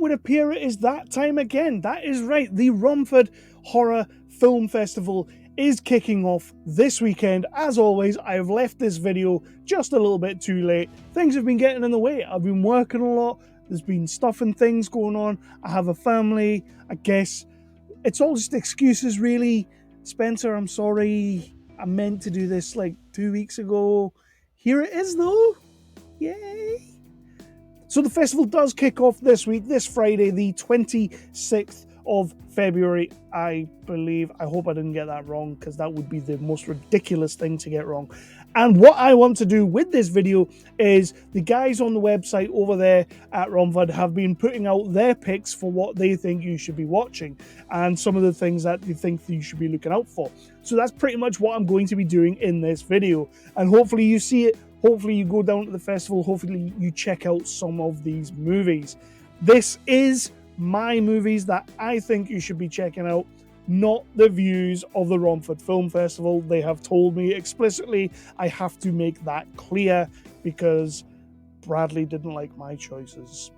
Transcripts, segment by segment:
would appear it is that time again. That is right, the Romford Horror Film Festival is kicking off this weekend. As always, I've left this video just a little bit too late. Things have been getting in the way. I've been working a lot. There's been stuff and things going on. I have a family. I guess it's all just excuses, really. Spencer, I'm sorry. I meant to do this like 2 weeks ago. Here it is, though. Yay! So the festival does kick off this week, this Friday, the 26th of February, I believe. I hope I didn't get that wrong, because that would be the most ridiculous thing to get wrong. And what I want to do with this video is the guys on the website over there at Romford have been putting out their picks for what they think you should be watching and some of the things that they think you should be looking out for. So that's pretty much what I'm going to be doing in this video. And hopefully you see it. Hopefully you go down to the festival. Hopefully you check out some of these movies. This is my movies that I think you should be checking out, not the views of the Romford Film Festival. They have told me explicitly I have to make that clear because Bradley didn't like my choices.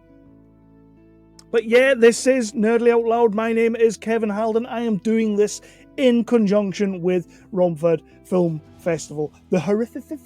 But yeah, this is Nerdly Out Loud. My name is Kevin Halden. I am doing this in conjunction with Romford Film Festival, the HorRHIFFic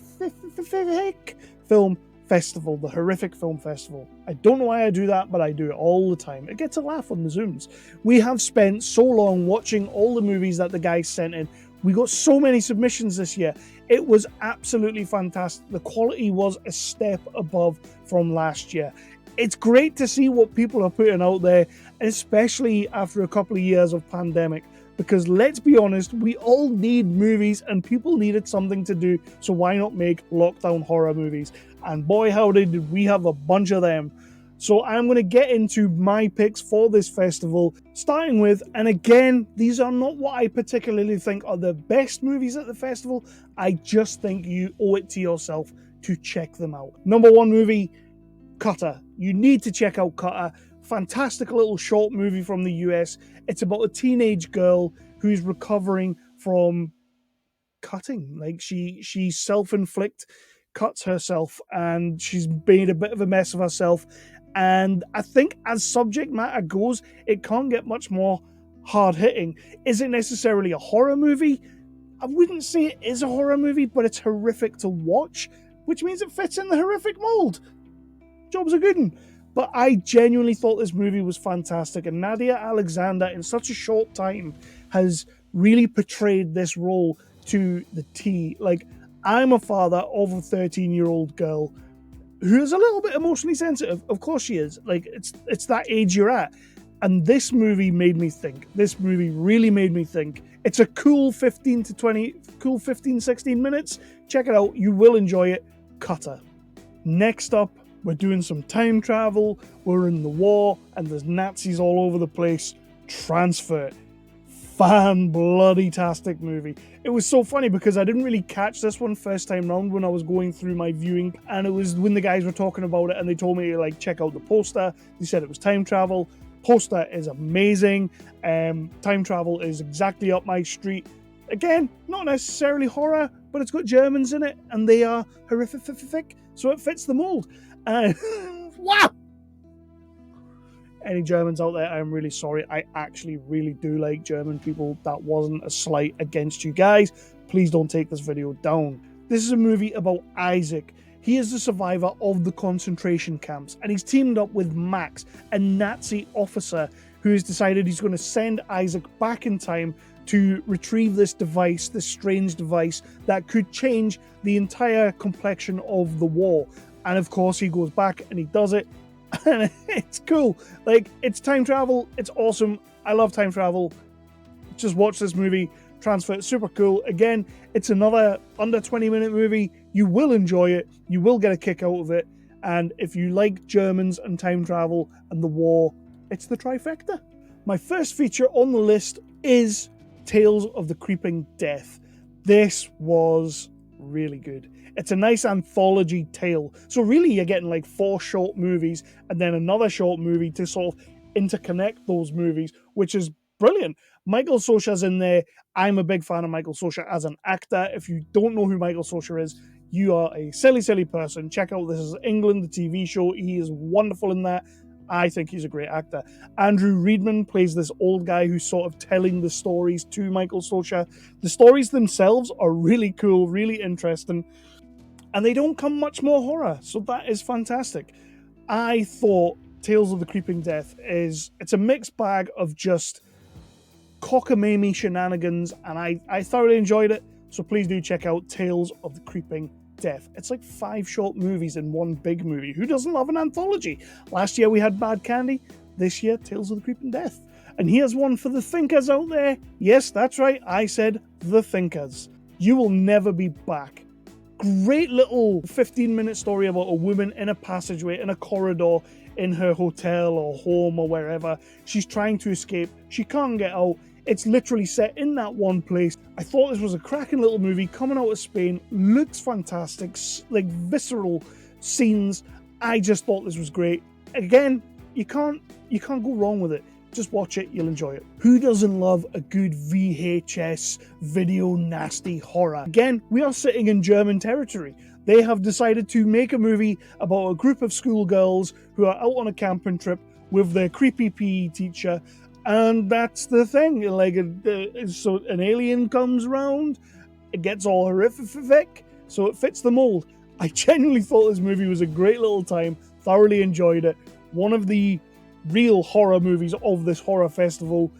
Film Festival, the HorRHIFFic Film Festival. I don't know why I do that, but I do it all the time. It gets a laugh on the Zooms. We have spent so long watching all the movies that the guys sent in. We got so many submissions this year. It was absolutely fantastic. The quality was a step above from last year. It's great to see what people are putting out there, especially after a couple of years of pandemic. Because let's be honest, we all need movies and people needed something to do, so why not make lockdown horror movies? And boy howdy did we have a bunch of them. So I'm going to get into my picks for this festival, starting with, and again, these are not what I particularly think are the best movies at the festival. I just think you owe it to yourself to check them out. Number one movie, Cutter. You need to check out Cutter. Fantastic little short movie from the US. It's about a teenage girl who's recovering from cutting. Like she self-inflict cuts herself and she's made a bit of a mess of herself. And I think as subject matter goes, it can't get much more hard-hitting. Is it necessarily a horror movie? I wouldn't say it is a horror movie, but it's horrific to watch, which means it fits in the horrific mold. Job's a good one. But I genuinely thought this movie was fantastic, and Nadia Alexander in such a short time has really portrayed this role to the T. Like, I'm a father of a 13-year-old girl who is a little bit emotionally sensitive. Of course she is. Like, it's that age you're at. And this movie made me think. This movie really made me think. It's a cool 15, 16 minutes. Check it out. You will enjoy it. Cutter. Next up, we're doing some time travel, we're in the war, and there's Nazis all over the place. Transfer. Fan-bloody-tastic movie. It was so funny because I didn't really catch this one first time round when I was going through my viewing, and it was when the guys were talking about it and they told me to like check out the poster. They said it was time travel. Poster is amazing. Time travel is exactly up my street. Again, not necessarily horror, but it's got Germans in it, and they are horrific, so it fits the mold. Wow! Any Germans out there, I'm really sorry. I actually really do like German people. That wasn't a slight against you guys. Please don't take this video down. This is a movie about Isaac. He is the survivor of the concentration camps, and he's teamed up with Max, a Nazi officer who has decided he's going to send Isaac back in time to retrieve this device, this strange device that could change the entire complexion of the war. And of course, he goes back and he does it. And it's cool. Like, it's time travel. It's awesome. I love time travel. Just watch this movie. Transfer. It's super cool. Again, it's another under 20-minute movie. You will enjoy it. You will get a kick out of it. And if you like Germans and time travel and the war, it's the trifecta. My first feature on the list is Tales of the Creeping Death. This was really good. It's a nice anthology tale. So really you're getting like 4 short movies and then another short movie to sort of interconnect those movies, which is brilliant. Michael Socha's in there. I'm a big fan of Michael Socha as an actor. If you don't know who Michael Socha is, you are a silly person. Check out This Is England, the TV show. He is wonderful in that. I think he's a great actor. Andrew Reedman plays this old guy who's sort of telling the stories to Michael Socha. The stories themselves are really cool, really interesting, and they don't come much more horror, so that is fantastic. I thought Tales of the Creeping Death it's a mixed bag of just cockamamie shenanigans, and I thoroughly enjoyed it, so please do check out Tales of the Creeping Death. It's like 5 short movies in one big movie. Who doesn't love an anthology? Last year we had Bad Candy, this year Tales of the Creeping Death. And here's one for the thinkers out there. Yes, that's right, I said the thinkers. You Will Never Be Back. Great little 15-minute story about a woman in a passageway, in a corridor, in her hotel or home or wherever. She's trying to escape. She can't get out. It's literally set in that one place. I thought this was a cracking little movie coming out of Spain. Looks fantastic, like visceral scenes. I just thought this was great. Again, you can't go wrong with it. Just watch it, you'll enjoy it. Who doesn't love a good VHS video nasty horror? Again, we are sitting in German territory. They have decided to make a movie about a group of schoolgirls who are out on a camping trip with their creepy PE teacher. And that's the thing, like, so an alien comes around, it gets all horrific, so it fits the mold. I genuinely thought this movie was a great little time, thoroughly enjoyed it. One of the real horror movies of this horror festival.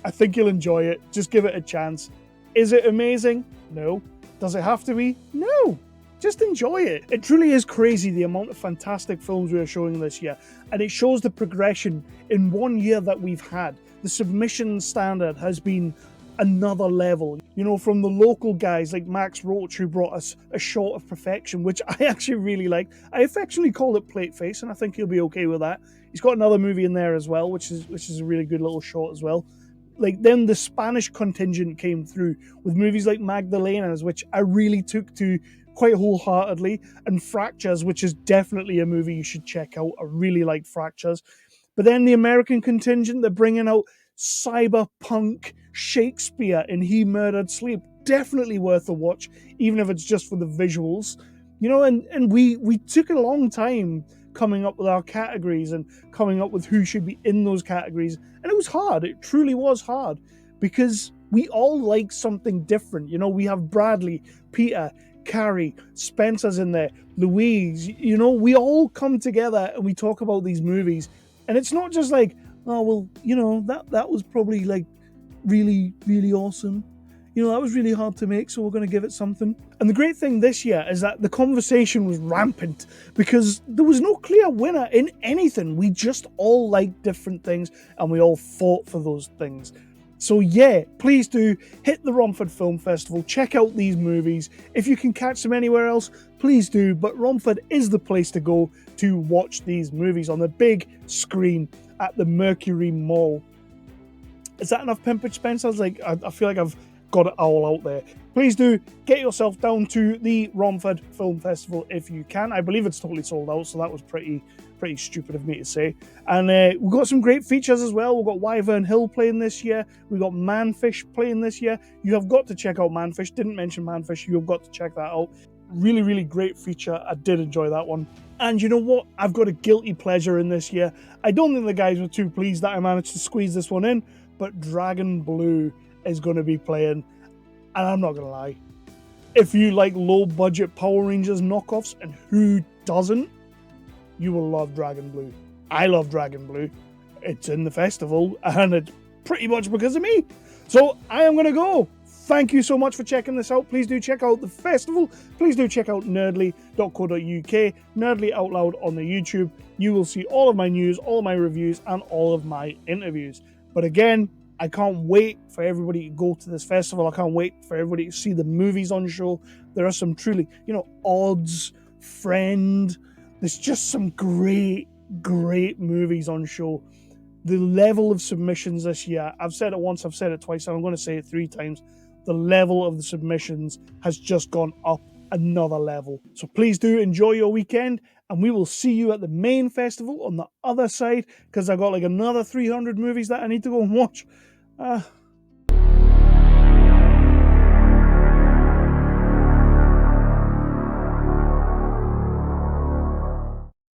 I think you'll enjoy it, just give it a chance. Is it amazing? No. Does it have to be? No. Just enjoy it. It truly is crazy the amount of fantastic films we are showing this year, and it shows the progression in 1 year that we've had. The submission standard has been another level. You know, from the local guys like Max Roach, who brought us A Short of Perfection, which I actually really liked. I affectionately called it Plate Face, and I think he'll be okay with that. He's got another movie in there as well, which is a really good little short as well. Like, then the Spanish contingent came through with movies like Magdalenas, which I really took to quite wholeheartedly, and Fractures, which is definitely a movie you should check out. I really like Fractures. But then the American contingent, they're bringing out cyberpunk Shakespeare in He Murdered Sleep. Definitely worth a watch, even if it's just for the visuals. You know, and we took a long time coming up with our categories and coming up with who should be in those categories. And it was hard. It truly was hard, because we all like something different. You know, we have Bradley, Peter, Carrie, Spencer's in there, Louise. You know, we all come together and we talk about these movies. And it's not just like, oh, well, you know, that was probably like really, really awesome. You know, that was really hard to make, so we're going to give it something. And the great thing this year is that the conversation was rampant, because there was no clear winner in anything. We just all liked different things, and we all fought for those things. So yeah, please do hit the Romford Film Festival, check out these movies. If you can catch them anywhere else, please do, but Romford is the place to go to watch these movies on the big screen at the Mercury Mall. Is that enough pimpage, Spencer? Like, I feel like I've got it all out there. Please do get yourself down to the Romford Film Festival if you can. I believe it's totally sold out, so that was pretty stupid of me to say. And we've got some great features as well. We've got Wyvern Hill playing this year. We've got Manfish playing this year. You have got to check out Manfish. Didn't mention Manfish. You have got to check that out. Really, really great feature. I did enjoy that one. And you know what? I've got a guilty pleasure in this year. I don't think the guys were too pleased that I managed to squeeze this one in, but Dragon Blue is going to be playing. And I'm not going to lie. If you like low-budget Power Rangers knockoffs, and who doesn't, you will love Dragon Blue. I love Dragon Blue. It's in the festival, and it's pretty much because of me. So I am going to go. Thank you so much for checking this out. Please do check out the festival. Please do check out nerdly.co.uk, Nerdly Out Loud on the YouTube. You will see all of my news, all of my reviews, and all of my interviews. But again, I can't wait for everybody to go to this festival. I can't wait for everybody to see the movies on show. There are some truly, Odds, Friend. There's just some great movies on show. The level of submissions this year, I've said it once, I've said it twice, and I'm going to say it 3 times. The level of the submissions has just gone up another level. So please do enjoy your weekend, and we will see you at the main festival on the other side, because I've got like another 300 movies that I need to go and watch.